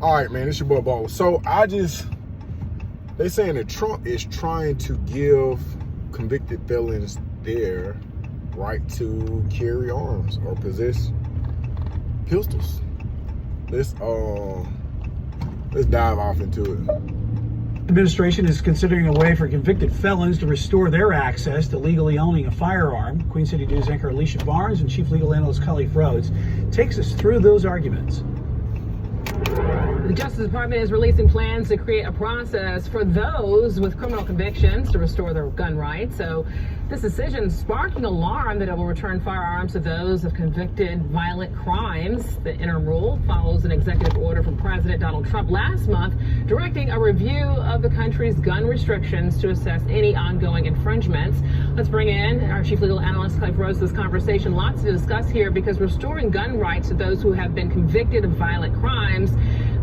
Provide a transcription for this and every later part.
All right, man, it's your boy Bo. So they saying that Trump is trying to give convicted felons their right to carry arms or possess pistols. Let's dive off into it. Administration is considering a way for convicted felons to restore their access to legally owning a firearm. Queen City News anchor Alicia Barnes and Chief Legal Analyst Cully Rhodes takes us through those arguments. The Justice Department is releasing plans to create a process for those with criminal convictions to restore their gun rights. So this decision sparking alarm that it will return firearms to those of convicted violent crimes. The interim rule follows an executive order from President Donald Trump last month directing a review of the country's gun restrictions to assess any ongoing infringements. Let's bring in our Chief Legal Analyst Cully Rhodes to this conversation. Lots to discuss here because restoring gun rights to those who have been convicted of violent crimes,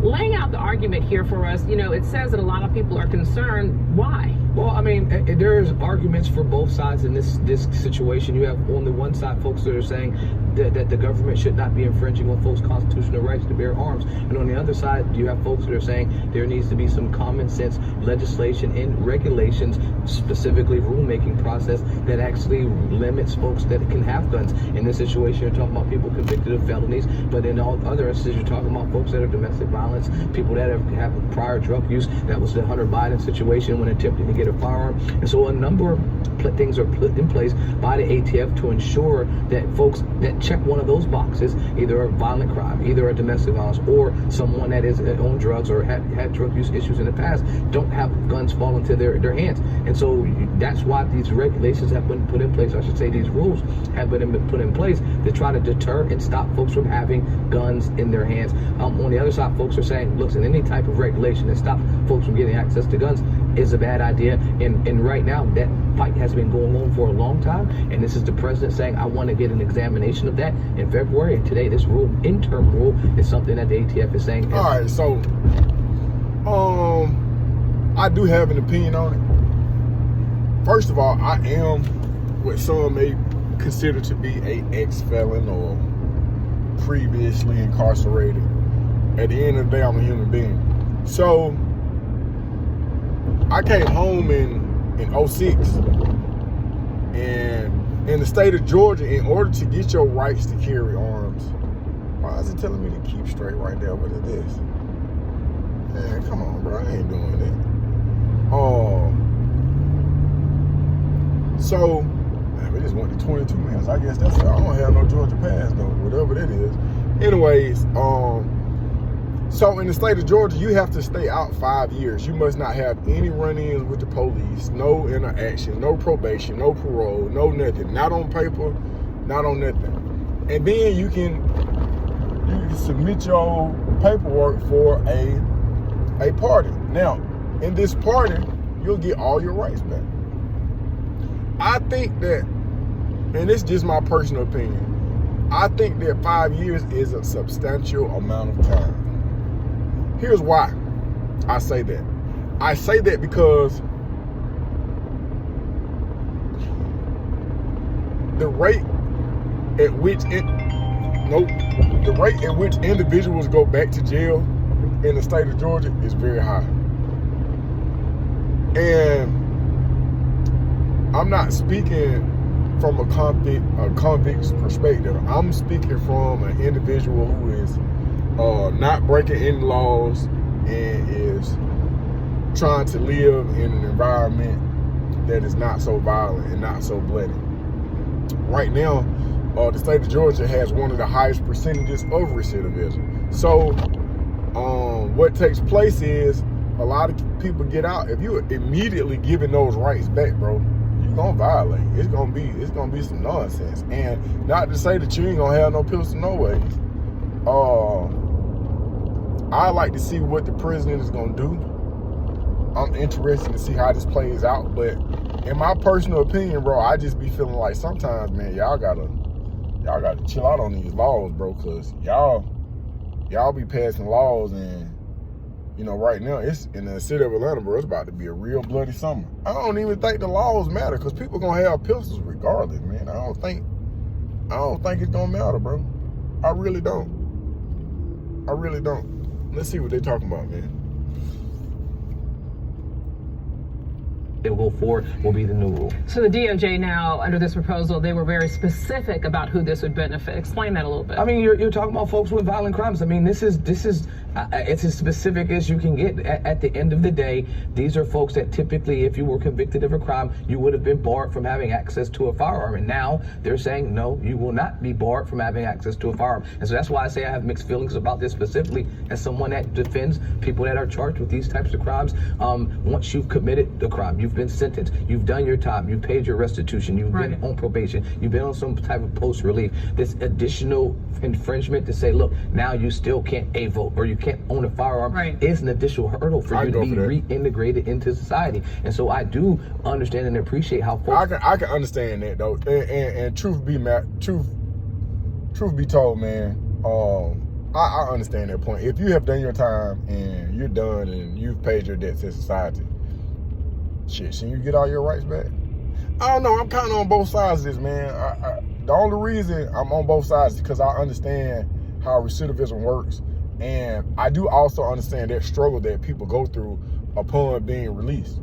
laying out the argument here for us, it says that a lot of people are concerned. Why? Well, I mean, there's arguments for both sides in this situation. You have on the one side folks that are saying that the government should not be infringing on folks' constitutional rights to bear arms. And on the other side, you have folks that are saying there needs to be some common sense legislation and regulations, specifically rulemaking process that actually limits folks that can have guns. In this situation, you're talking about people convicted of felonies, but in all other instances, you're talking about folks that are domestic violence, people that have prior drug use. That was the Hunter Biden situation when attempting to get a firearm. And so a number of things are put in place by the ATF to ensure that folks that check one of those boxes, either a violent crime, either a domestic violence, or someone that is on drugs or had drug use issues in the past, don't have guns fall into their hands. And so that's why these regulations have been put in place. I should say these rules have been put in place to try to deter and stop folks from having guns in their hands. On the other side, folks are saying, look, any type of regulation that stops folks from getting access to guns is a bad idea. And right now, that fight has been going on for a long time. And this is the president saying, I want to get an examination of that in February. And today, this interim rule, is something that the ATF is saying. All right, so I do have an opinion on it. First of all, I am what some may consider to be an ex-felon or previously incarcerated. At the end of the day, I'm a human being. So I came home in 06, and in the state of Georgia, in order to get your rights to carry arms, why is it telling me to keep straight right there? What is this? Man, come on, bro, I ain't doing that. So, man, we just went to 22 minutes. I guess that's it. I don't have no Georgia pass though, whatever that is. Anyways, so in the state of Georgia, you have to stay out 5 years. You must not have any run-ins with the police, no interaction, no probation, no parole, no nothing. Not on paper, not on nothing. And then you can submit your paperwork for a pardon. Now, in this pardon, you'll get all your rights back. I think that, and it's just my personal opinion, I think that 5 years is a substantial amount of time. Here's why I say that. I say that because the rate at which individuals go back to jail in the state of Georgia is very high. And I'm not speaking from a convict's perspective. I'm speaking from an individual who is not breaking any laws and is trying to live in an environment that is not so violent and not so bloody. Right now, the state of Georgia has one of the highest percentages of recidivism. So what takes place is a lot of people get out. If you immediately giving those rights back, bro, you're gonna violate. It's gonna be some nonsense. And not to say that you ain't gonna have no pistol no ways. I like to see what the president is gonna do. I'm interested to see how this plays out, but in my personal opinion, bro, I just be feeling like sometimes, man, y'all gotta chill out on these laws, bro, cause y'all be passing laws, and right now it's in the city of Atlanta, bro. It's about to be a real bloody summer. I don't even think the laws matter, cause people gonna have pistols regardless, man. I don't think it's gonna matter, bro. I really don't. Let's see what they're talking about, man. They will go forward will be the new rule. So the DOJ now, under this proposal, they were very specific about who this would benefit. Explain that a little bit. I mean, you're talking about folks with violent crimes. I mean, this is it's as specific as you can get. At the end of the day, these are folks that typically, if you were convicted of a crime, you would have been barred from having access to a firearm. And now they're saying, no, you will not be barred from having access to a firearm. And so that's why I say I have mixed feelings about this, specifically as someone that defends people that are charged with these types of crimes. Once you've committed the crime, you've been sentenced, you've done your time, you've paid your restitution, you've been on probation, you've been on some type of post relief. This additional infringement to say, look, now you still can't vote or you can't own a firearm is an additional hurdle for you to be reintegrated into society. And so I do understand and appreciate how folks. I can understand that though, and truth be told, man, I understand that point. If you have done your time and you're done and you've paid your debts in society, shit, shouldn't you get all your rights back? I don't know. I'm kind of on both sides of this, man. The only reason I'm on both sides is because I understand how recidivism works. And I do also understand that struggle that people go through upon being released.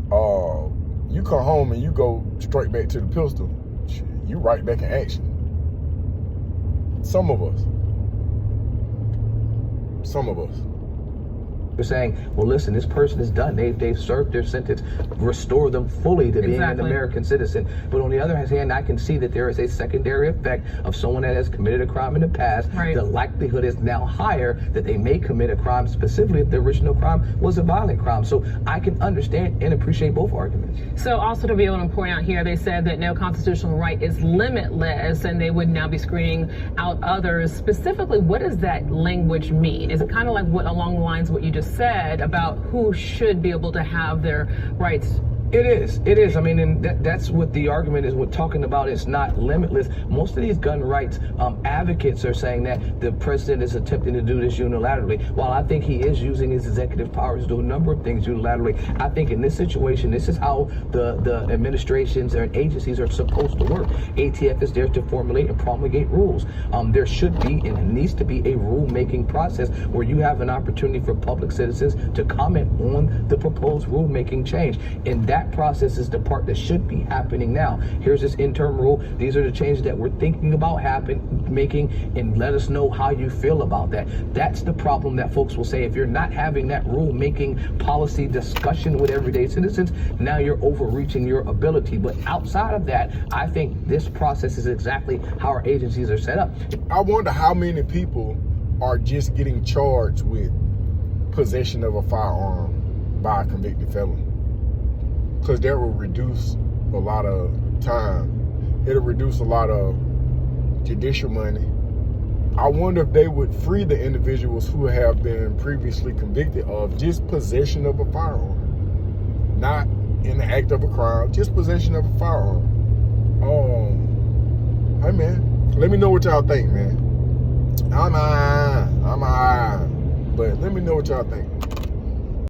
You come home and you go straight back to the pistol. Shit, you right back in action. Some of us. They're saying, well, listen, this person is done. They've served their sentence. Restore them fully to being an American citizen. But on the other hand, I can see that there is a secondary effect of someone that has committed a crime in the past. The likelihood is now higher that they may commit a crime, specifically if the original crime was a violent crime. So I can understand and appreciate both arguments. So also to be able to point out here, they said that no constitutional right is limitless and they would now be screening out others. Specifically, what does that language mean? Is it kind of like what along the lines of what you just said about who should be able to have their rights? It is. I mean, and that's what the argument is. We're talking about it's not limitless. Most of these gun rights advocates are saying that the president is attempting to do this unilaterally. While I think he is using his executive powers to do a number of things unilaterally, I think in this situation, this is how the administrations and agencies are supposed to work. ATF is there to formulate and promulgate rules. There should be and needs to be a rulemaking process where you have an opportunity for public citizens to comment on the proposed rulemaking change. And that process is the part that should be happening now. Here's this interim rule. These are the changes that we're thinking about making, and let us know how you feel about that. That's the problem that folks will say. If you're not having that rule-making policy discussion with everyday citizens, now you're overreaching your ability. But outside of that, I think this process is exactly how our agencies are set up. I wonder how many people are just getting charged with possession of a firearm by a convicted felon. Because that will reduce a lot of time. It'll reduce a lot of judicial money. I wonder if they would free the individuals who have been previously convicted of just possession of a firearm. Not in the act of a crime, just possession of a firearm. Hey man, let me know what y'all think, man. I'm but let me know what y'all think.